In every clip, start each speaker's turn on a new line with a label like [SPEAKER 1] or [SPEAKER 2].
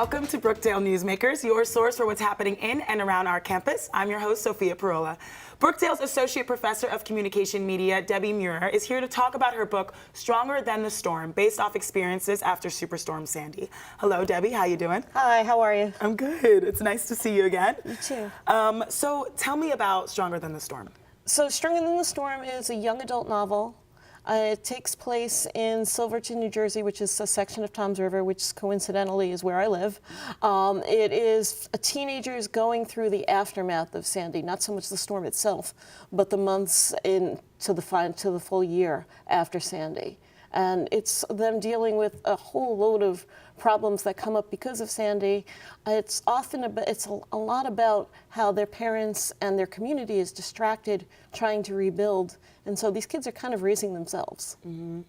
[SPEAKER 1] Welcome to Brookdale Newsmakers, your source for what's happening in and around our campus. I'm your host, Sophia Parola. Brookdale's Associate Professor of Communication Media, Debbie Mura, is here to talk about her book, Stronger Than the Storm, based off experiences after Superstorm Sandy. Hello, Debbie. How you doing?
[SPEAKER 2] Hi, how are you?
[SPEAKER 1] I'm good. It's nice to see you again.
[SPEAKER 2] You too.
[SPEAKER 1] So tell me about Stronger Than the Storm.
[SPEAKER 2] So Stronger Than the Storm is a young adult novel. It takes place in Silverton, New Jersey, which is a section of Toms River, which coincidentally is where I live. It is teenagers going through the aftermath of Sandy, not so much the storm itself, but the months to the full year after Sandy. And it's them dealing with a whole load of problems that come up because of Sandy. It's a lot about how their parents and their community is distracted trying to rebuild. And so these kids are kind of raising themselves.
[SPEAKER 1] Mm-hmm.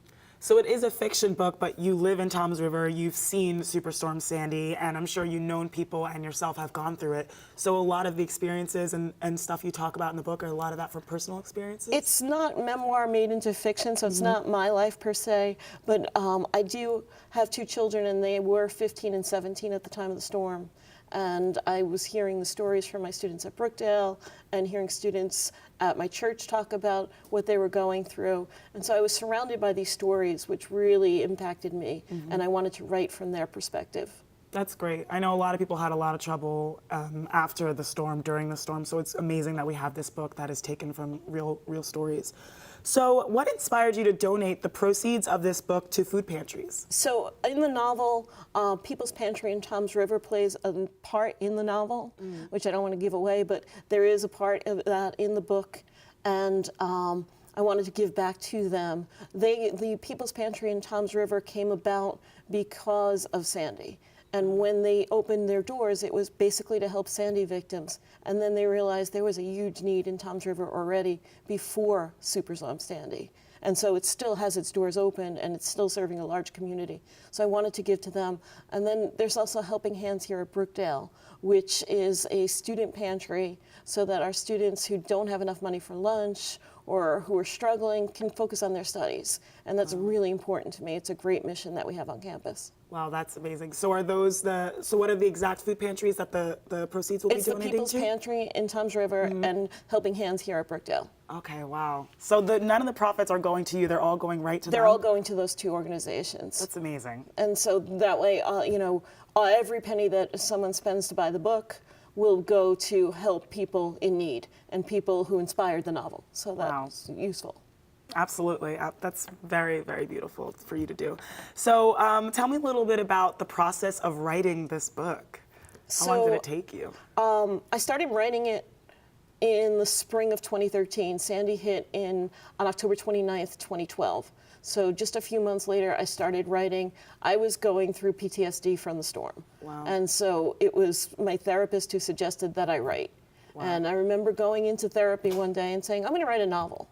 [SPEAKER 1] So it is a fiction book, but you live in Toms River, you've seen Superstorm Sandy, and I'm sure you've known people and yourself have gone through it. So a lot of the experiences and stuff you talk about in the book are a lot of that from personal experiences?
[SPEAKER 2] It's not memoir made into fiction, so it's not my life per se, but I do have two children, and they were 15 and 17 at the time of the storm. And I was hearing the stories from my students at Brookdale and hearing students at my church talk about what they were going through. And so I was surrounded by these stories, which really impacted me, and I wanted to write from their perspective.
[SPEAKER 1] That's great. I know a lot of people had a lot of trouble after the storm, during the storm, so it's amazing that we have this book that is taken from real stories. So what inspired you to donate the proceeds of this book to food pantries?
[SPEAKER 2] So in the novel, People's Pantry in Toms River plays a part in the novel, which I don't want to give away, but there is a part of that in the book, and I wanted to give back to them. The People's Pantry in Toms River came about because of Sandy. And when they opened their doors, it was basically to help Sandy victims. And then they realized there was a huge need in Toms River already before Superstorm Sandy. And so it still has its doors open, and it's still serving a large community. So I wanted to give to them. And then there's also Helping Hands here at Brookdale, which is a student pantry so that our students who don't have enough money for lunch or who are struggling can focus on their studies. And that's really important to me. It's a great mission that we have on campus.
[SPEAKER 1] Wow, that's amazing. So are those so what are the exact food pantries that the proceeds will be donating to?
[SPEAKER 2] It's the People's Pantry in Toms River and Helping Hands here at Brookdale.
[SPEAKER 1] Okay, wow. So none of the profits are going to you, they're all going right to them?
[SPEAKER 2] They're all going to those two organizations.
[SPEAKER 1] That's amazing.
[SPEAKER 2] And so that way, every penny that someone spends to buy the book will go to help people in need and people who inspired the novel. So that's useful.
[SPEAKER 1] Absolutely. That's very, very beautiful for you to do. So tell me a little bit about the process of writing this book. How long did it take you?
[SPEAKER 2] I started writing it in the spring of 2013. Sandy hit on October 29th, 2012. So just a few months later, I started writing. I was going through PTSD from the storm.
[SPEAKER 1] Wow.
[SPEAKER 2] And so it was my therapist who suggested that I write.
[SPEAKER 1] Wow.
[SPEAKER 2] And I remember going into therapy one day and saying, I'm going to write a novel.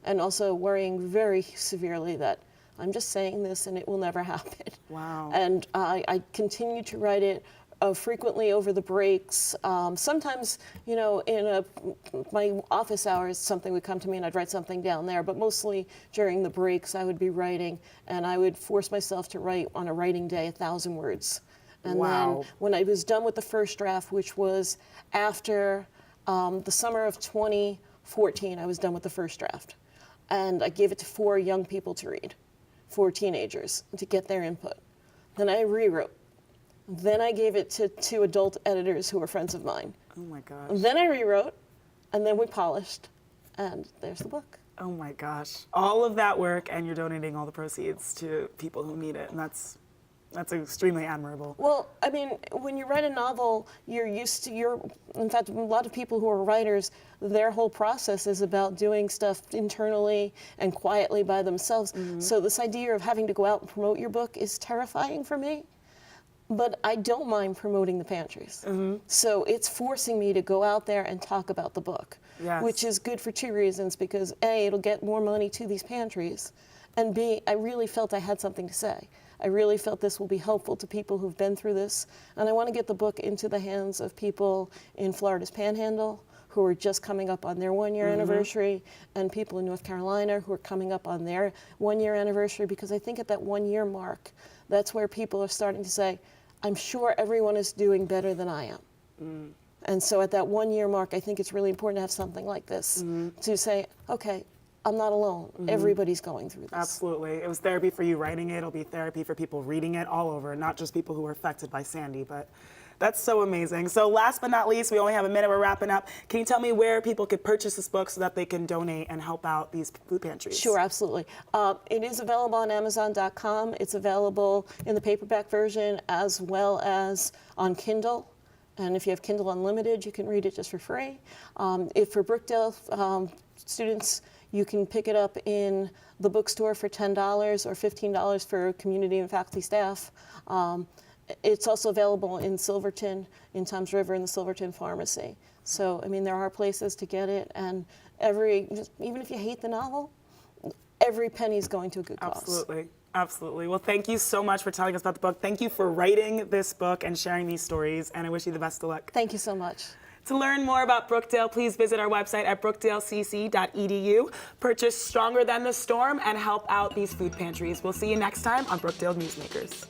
[SPEAKER 2] And also worrying very severely that I'm just saying this and it will never happen.
[SPEAKER 1] Wow.
[SPEAKER 2] And I continued to write it frequently over the breaks. Sometimes, in my office hours, something would come to me and I'd write something down there, but mostly during the breaks I would be writing, and I would force myself to write on a writing day 1,000 words. And then when I was done with the first draft, which was after the summer of 2014, I was done with the first draft. And I gave it to 4 young people to read, 4 teenagers, to get their input. Then I rewrote. Then I gave it to 2 adult editors who were friends of mine.
[SPEAKER 1] Oh my gosh.
[SPEAKER 2] Then I rewrote, and then we polished, and there's the book.
[SPEAKER 1] Oh my gosh. All of that work, and you're donating all the proceeds to people who need it, and that's extremely admirable.
[SPEAKER 2] Well, I mean, when you write a novel, in fact, a lot of people who are writers, their whole process is about doing stuff internally and quietly by themselves. So this idea of having to go out and promote your book is terrifying for me. But I don't mind promoting the pantries. So it's forcing me to go out there and talk about the book, which is good for 2 reasons, because A, it'll get more money to these pantries, and B, I really felt I had something to say. I really felt this will be helpful to people who've been through this, and I want to get the book into the hands of people in Florida's Panhandle who are just coming up on their 1-year anniversary, and people in North Carolina who are coming up on their 1-year anniversary, because I think at that 1-year mark, that's where people are starting to say, I'm sure everyone is doing better than I am. And so at that 1 year mark, I think it's really important to have something like this to say, okay, I'm not alone. Everybody's going through this.
[SPEAKER 1] Absolutely. It was therapy for you writing it. It'll be therapy for people reading it all over, not just people who were affected by Sandy. But that's so amazing. So last but not least, we only have a minute. We're wrapping up. Can you tell me where people could purchase this book so that they can donate and help out these food pantries?
[SPEAKER 2] Sure, absolutely. It is available on Amazon.com. It's available in the paperback version as well as on Kindle. And if you have Kindle Unlimited, you can read it just for free. If for Brookdale students, you can pick it up in the bookstore for $10 or $15 for community and faculty staff. It's also available in Silverton, in Toms River, in the Silverton Pharmacy. So, I mean, there are places to get it, and even if you hate the novel, every penny is going to a good cause.
[SPEAKER 1] Absolutely. Absolutely. Well, thank you so much for telling us about the book. Thank you for writing this book and sharing these stories, and I wish you the best of luck.
[SPEAKER 2] Thank you so much.
[SPEAKER 1] To learn more about Brookdale, please visit our website at brookdalecc.edu. Purchase Stronger Than the Storm and help out these food pantries. We'll see you next time on Brookdale Newsmakers.